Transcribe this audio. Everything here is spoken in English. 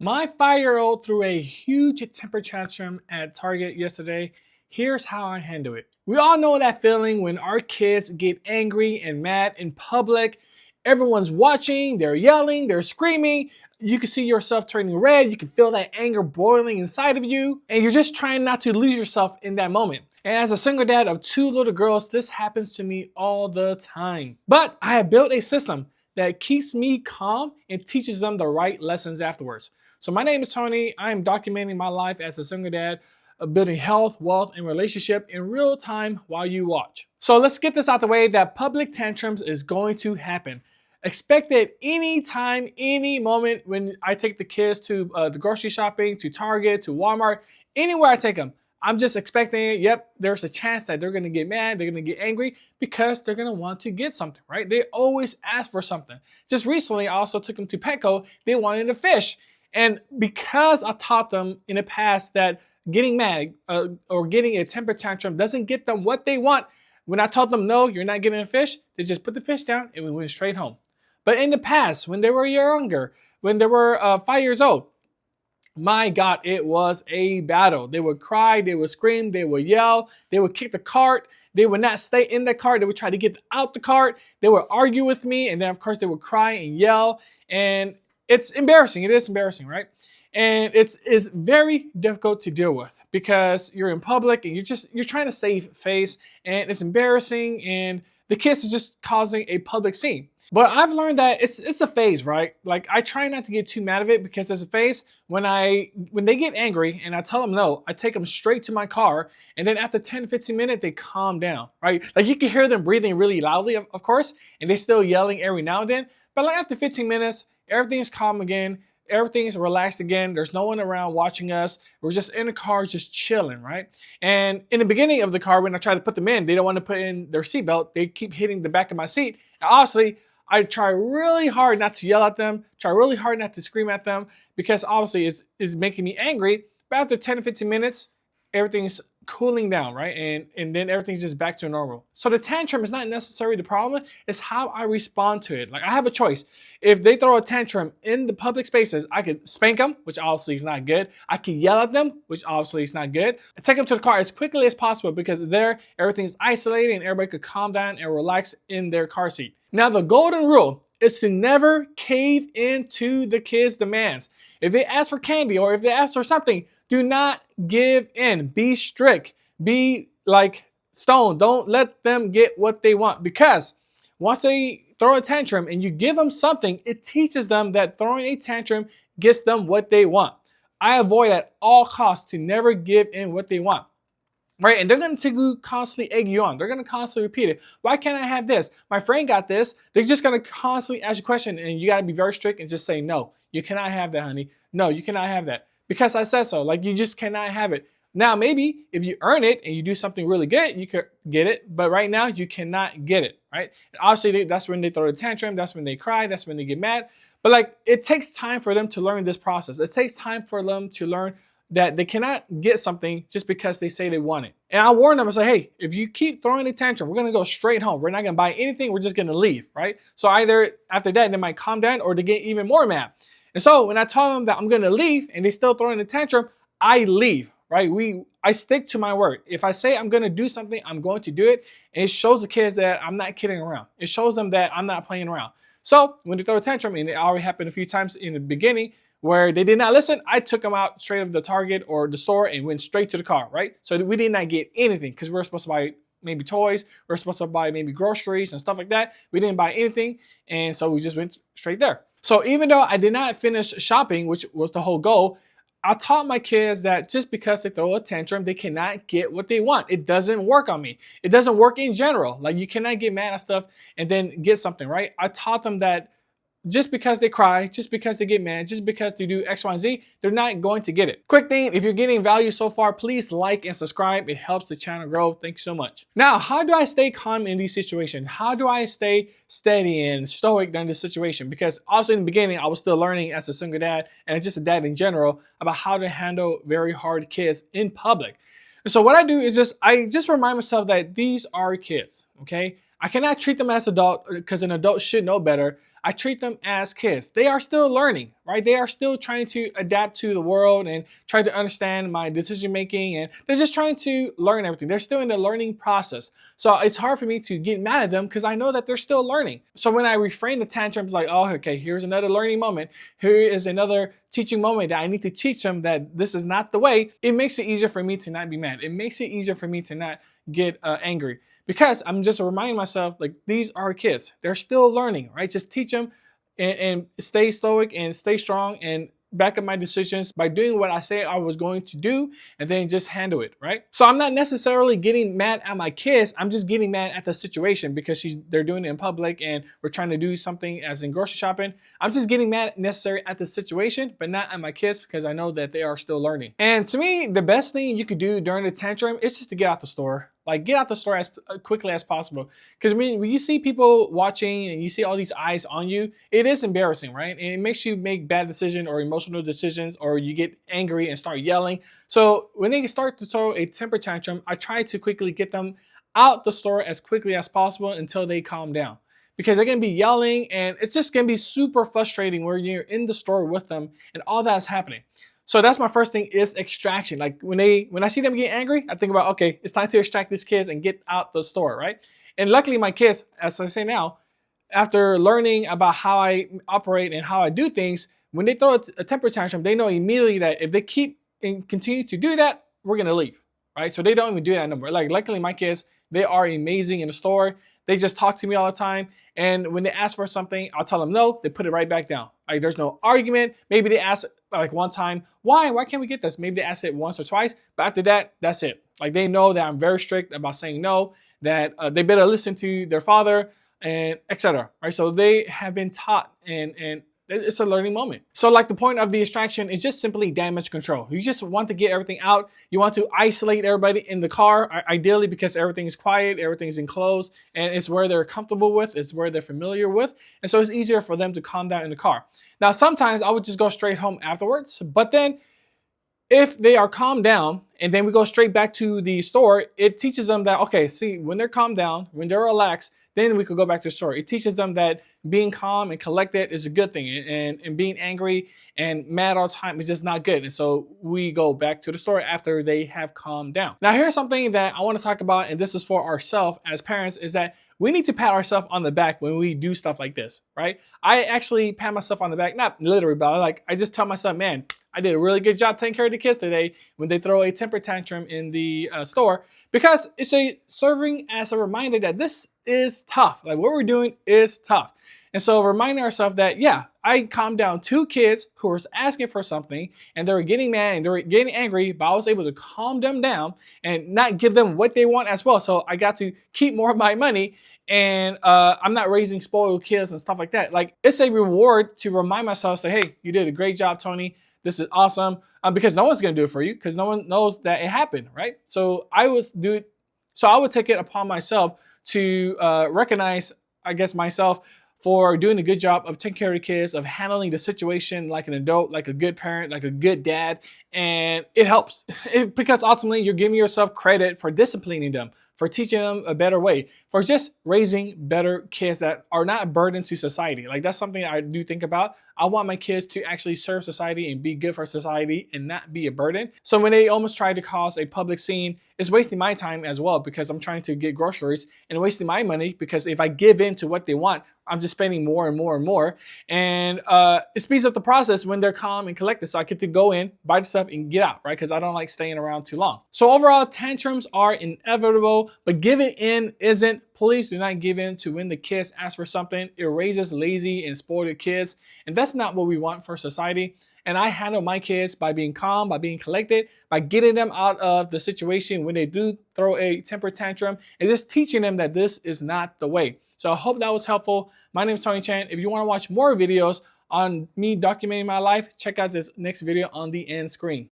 My 5-year-old threw a huge temper tantrum at Target yesterday. Here's how I handle it. We all know that feeling when our kids get angry and mad in public. Everyone's watching, they're yelling, they're screaming. You can see yourself turning red. You can feel that anger boiling inside of you. And you're just trying not to lose yourself in that moment. And as a single dad of 2 little girls, this happens to me all the time. But I have built a system that keeps me calm and teaches them the right lessons afterwards. So my name is Tony. I am documenting my life as a single dad, building health, wealth, and relationship in real time while you watch. So let's get this out the way that public tantrums is going to happen. Expect it any time, any moment when I take the kids to the grocery shopping, to Target, to Walmart, anywhere I take them. I'm just expecting it. Yep, there's a chance that they're going to get mad, they're going to get angry because they're going to want to get something, right? They always ask for something. Just recently, I also took them to Petco. They wanted a fish. And because I taught them in the past that getting mad or getting a temper tantrum doesn't get them what they want, when I told them, no, you're not getting a fish, they just put the fish down and we went straight home. But in the past, when they were younger, when they were 5 years old, my God, it was a battle. They would cry, they would scream, they would yell, they would kick the cart, they would not stay in the cart, they would try to get out the cart, they would argue with me, and then of course they would cry and yell, and it's embarrassing. It is embarrassing, right? And it's very difficult to deal with because you're in public and you're trying to save face, and it's embarrassing, and the kids are just causing a public scene. But I've learned that it's a phase, right? Like I try not to get too mad of it because it's a phase. When they get angry and I tell them no, I take them straight to my car, and then after 10 15 minutes they calm down, right? Like you can hear them breathing really loudly, of course, and they're still yelling every now and then. But like after 15 minutes, everything's calm again. Everything's relaxed again. There's no one around watching us. We're just in the car, just chilling, right? And in the beginning of the car, when I try to put them in, they don't want to put in their seatbelt. They keep hitting the back of my seat. And obviously, I try really hard not to yell at them, try really hard not to scream at them, because obviously it's making me angry. But after 10 to 15 minutes, everything's cooling down, right? And then everything's just back to normal. So the tantrum is not necessarily the problem, it's how I respond to it. Like I have a choice. If they throw a tantrum in the public spaces, I could spank them, which obviously is not good. I could yell at them, which obviously is not good. I take them to the car as quickly as possible because there everything's isolated and everybody could calm down and relax in their car seat. Now the golden rule is to never cave into the kids' demands. If they ask for candy or if they ask for something, do not give in. Be strict. Be like stone. Don't let them get what they want, because once they throw a tantrum and you give them something, it teaches them that throwing a tantrum gets them what they want. I avoid at all costs to never give in what they want. Right? And they're going to constantly egg you on. They're going to constantly repeat it. Why can't I have this? My friend got this. They're just going to constantly ask you a question, and you got to be very strict and just say, no, you cannot have that, honey. No, you cannot have that. Because I said so. Like, you just cannot have it. Now, maybe if you earn it and you do something really good, you could get it. But right now, you cannot get it, right? And obviously, that's when they throw a tantrum. That's when they cry. That's when they get mad. But like, it takes time for them to learn this process. It takes time for them to learn that they cannot get something just because they say they want it. And I warn them, I say, hey, if you keep throwing a tantrum, we're gonna go straight home. We're not gonna buy anything, we're just gonna leave, right? So either after that, they might calm down or they get even more mad. And so when I tell them that I'm gonna leave and they still throwing a tantrum, I leave, right? I stick to my word. If I say I'm gonna do something, I'm going to do it. And it shows the kids that I'm not kidding around. It shows them that I'm not playing around. So when they throw a tantrum, and it already happened a few times in the beginning, where they did not listen, I took them out straight of the Target or the store and went straight to the car, right? So we did not get anything because we were supposed to buy maybe toys, we were supposed to buy maybe groceries and stuff like that. We didn't buy anything, and so we just went straight there. So even though I did not finish shopping, which was the whole goal, I taught my kids that just because they throw a tantrum, they cannot get what they want. It doesn't work on me. It doesn't work in general. Like, you cannot get mad at stuff and then get something, right? I taught them that just because they cry, just because they get mad, just because they do X, Y, and Z, they're not going to get it. Quick thing, if you're getting value so far, please like and subscribe. It helps the channel grow. Thank you so much. Now, how do I stay calm in these situations? How do I stay steady and stoic during this situation? Because also in the beginning, I was still learning as a single dad and just a dad in general about how to handle very hard kids in public. And so what I do is I just remind myself that these are kids, okay? I cannot treat them as adult because an adult should know better. I treat them as kids. They are still learning, right? They are still trying to adapt to the world and try to understand my decision making, and they're just trying to learn everything. They're still in the learning process. So it's hard for me to get mad at them because I know that they're still learning. So when I reframe the tantrums like, oh, okay, here's another learning moment. Here is another teaching moment that I need to teach them that this is not the way. It makes it easier for me to not be mad. It makes it easier for me to not get angry. Because I'm just reminding myself, like, these are kids. They're still learning, right? Just teach them and stay stoic and stay strong and back up my decisions by doing what I say I was going to do and then just handle it, right? So I'm not necessarily getting mad at my kids. I'm just getting mad at the situation because they're doing it in public and we're trying to do something as in grocery shopping. I'm just getting mad necessarily at the situation, but not at my kids because I know that they are still learning. And to me, the best thing you could do during the tantrum is just to get out the store. Like, get out the store as quickly as possible. Because when you see people watching and you see all these eyes on you, it is embarrassing, right? And it makes you make bad decisions or emotional decisions, or you get angry and start yelling. So when they start to throw a temper tantrum, I try to quickly get them out the store as quickly as possible until they calm down. Because they're going to be yelling and it's just going to be super frustrating where you're in the store with them and all that's happening. So that's my first thing, is extraction. Like when I see them get angry, I think about, okay, it's time to extract these kids and get out the store, right? And luckily my kids, as I say now, after learning about how I operate and how I do things, when they throw a temper tantrum, they know immediately that if they keep and continue to do that, we're gonna leave, right? So they don't even do that anymore. Like, luckily my kids, they are amazing in the store. They just talk to me all the time. And when they ask for something, I'll tell them no, they put it right back down. Like, there's no argument. Maybe they ask like one time, why can't we get this? Maybe they ask it once or twice, but after that, that's it. Like, they know that I'm very strict about saying no, that they better listen to their father and etc. Right? So they have been taught, and it's a learning moment. So like, the point of the extraction is just simply damage control. You just want to get everything out. You want to isolate everybody in the car, ideally, because everything is quiet, everything is enclosed, and it's where they're comfortable with, it's where they're familiar with. And so it's easier for them to calm down in the car. Now, sometimes I would just go straight home afterwards, but then if they are calmed down and then we go straight back to the store, it teaches them that, okay, see, when they're calmed down, when they're relaxed, then we could go back to the store. It teaches them that being calm and collected is a good thing, and being angry and mad all the time is just not good. And so we go back to the store after they have calmed down. Now, here's something that I want to talk about, and this is for ourselves as parents, is that we need to pat ourselves on the back when we do stuff like this, right? I actually pat myself on the back, not literally, but I just tell myself, man, I did a really good job taking care of the kids today when they throw a temper tantrum in the store, because it's serving as a reminder that this is tough. Like, what we're doing is tough. And so reminding ourselves that, yeah, I calmed down two kids who were asking for something and they were getting mad and they were getting angry, but I was able to calm them down and not give them what they want as well. So I got to keep more of my money, and I'm not raising spoiled kids and stuff like that. Like, it's a reward to remind myself, say, hey, you did a great job, Tony. This is awesome. Because no one's going to do it for you, because no one knows that it happened, right? So I would take it upon myself to recognize, I guess, myself for doing a good job of taking care of the kids, of handling the situation like an adult, like a good parent, like a good dad. And it helps because ultimately you're giving yourself credit for disciplining them, for teaching them a better way, for just raising better kids that are not a burden to society. Like, that's something I do think about. I want my kids to actually serve society and be good for society and not be a burden. So when they almost try to cause a public scene, it's wasting my time as well, because I'm trying to get groceries, and wasting my money, because if I give in to what they want, I'm just spending more and more and more. And it speeds up the process when they're calm and collected. So I get to go in, buy the stuff, and get out, right? Because I don't like staying around too long. So overall, tantrums are inevitable, but giving in isn't. Please do not give in to when the kids ask for something. It raises lazy and spoiled kids, and that's not what we want for society. And I handle my kids by being calm, by being collected, by getting them out of the situation when they do throw a temper tantrum, and just teaching them that this is not the way. So I hope that was helpful. My name is Tony Chan. If you want to watch more videos on me documenting my life, check out this next video on the end screen.